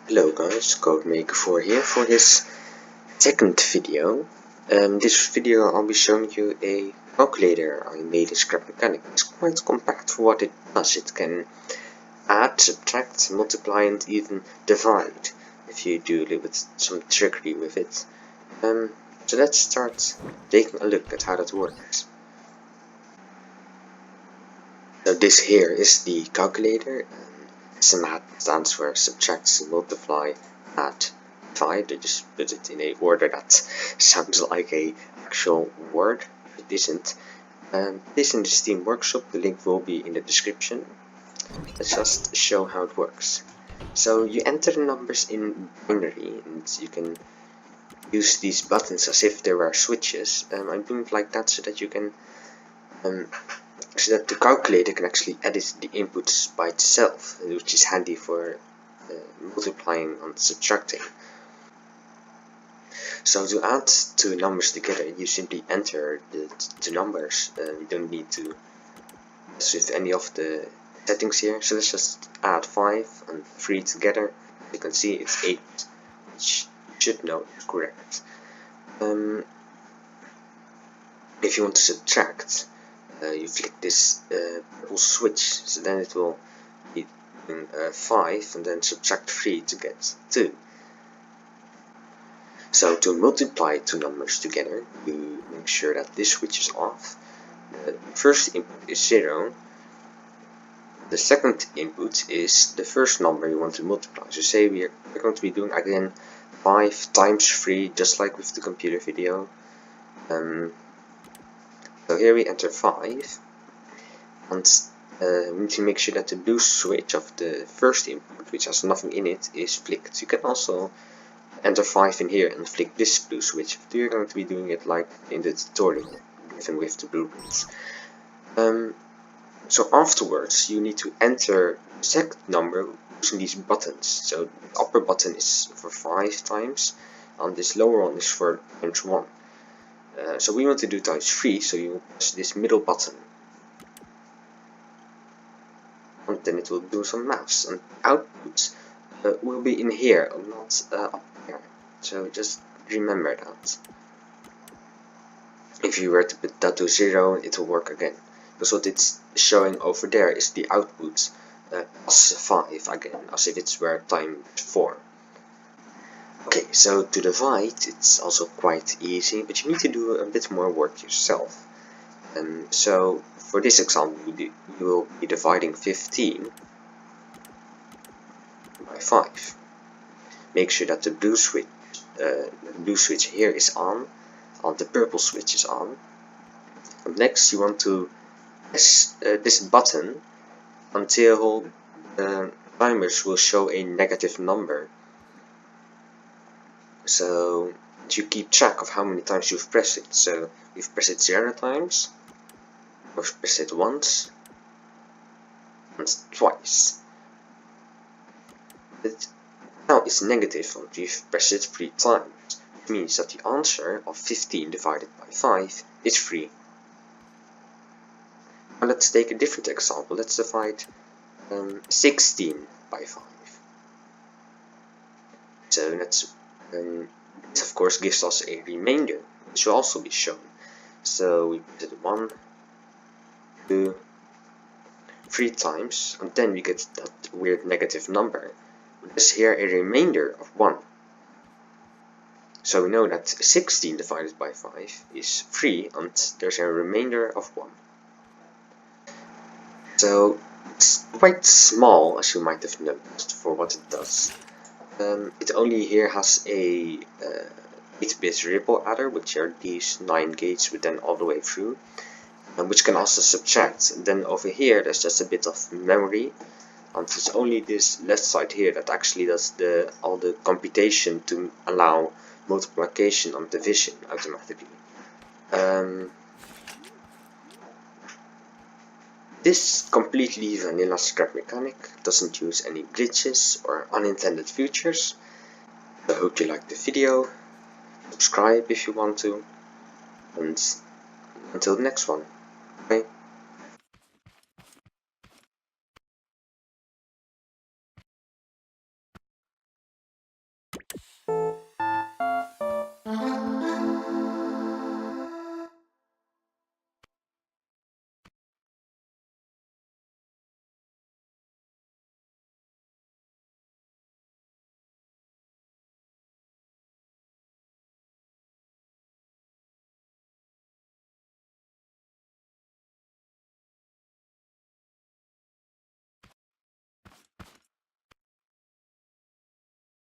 Hello guys, CodeMaker4 here for this second video. This video I'll be showing you a calculator I made in Scrap Mechanic. It's quite compact for what it does. It can add, subtract, multiply and even divide if you do a little bit some trickery with it. So let's start taking a look at how that works. So this here is the calculator. SMAD stands for subtract, multiply, add, divide. I just put it in a order that sounds like a actual word. It isn't. This in the Steam workshop. The link will be in the description. Let's just show how it works. So you enter the numbers in binary, and you can use these buttons as if they were switches. I'm doing it like that so that you can so that the calculator can actually edit the inputs by itself, which is handy for multiplying and subtracting. So to add two numbers together, you simply enter the two numbers. You don't need to mess with any of the settings here. So let's just add 5 and 3 together. You can see it's 8, which you should know is correct. If you want to subtract, you flick this purple switch, so then it will be 5 and then subtract 3 to get 2. So to multiply two numbers together, you make sure that this switch is off. The first input is 0. The second input is the first number you want to multiply. So say we're going to be doing again 5 times 3, just like with the computer video. So here we enter 5, and we need to make sure that the blue switch of the first input, which has nothing in it, is flicked. You can also enter 5 in here and flick this blue switch, but we're going to be doing it like in the tutorial, even with the blueprints. So afterwards you need to enter the second number using these buttons. So the upper button is for 5 times, and this lower one is for times 1. So we want to do times 3, so you press this middle button. And then it will do some maths, and output will be in here, not up here. So just remember that. If you were to put that to 0, it will work again. Because what it's showing over there is the output plus 5 again, as if it's were times 4. Okay, so to divide, it's also quite easy, but you need to do a bit more work yourself. So for this example, you will be dividing 15 by 5. Make sure that the blue switch here is on, and the purple switch is on. And next, you want to press this button until the timers will show a negative number. So to keep track of how many times you've pressed it. So you've pressed it 0 times, you've pressed it once, and twice. But now it's negative, and you've pressed it 3 times. Which means that the answer of 15 divided by 5 is 3. Now let's take a different example. Let's divide 16 by 5. So that's this of course gives us a remainder, which will also be shown. So we put it 1, 2, 3 times, and then we get that weird negative number. There's here a remainder of 1. So we know that 16 divided by 5 is 3, and there's a remainder of 1. So it's quite small, as you might have noticed, for what it does. It only here has a 8-bit ripple adder, which are these 9 gates with then all the way through, and which can also subtract. And then over here there's just a bit of memory, and it's only this left side here that actually does all the computation to allow multiplication and division automatically. This completely vanilla Scrap Mechanic doesn't use any glitches or unintended features. I hope you liked the video. Subscribe if you want to, and until the next one, bye.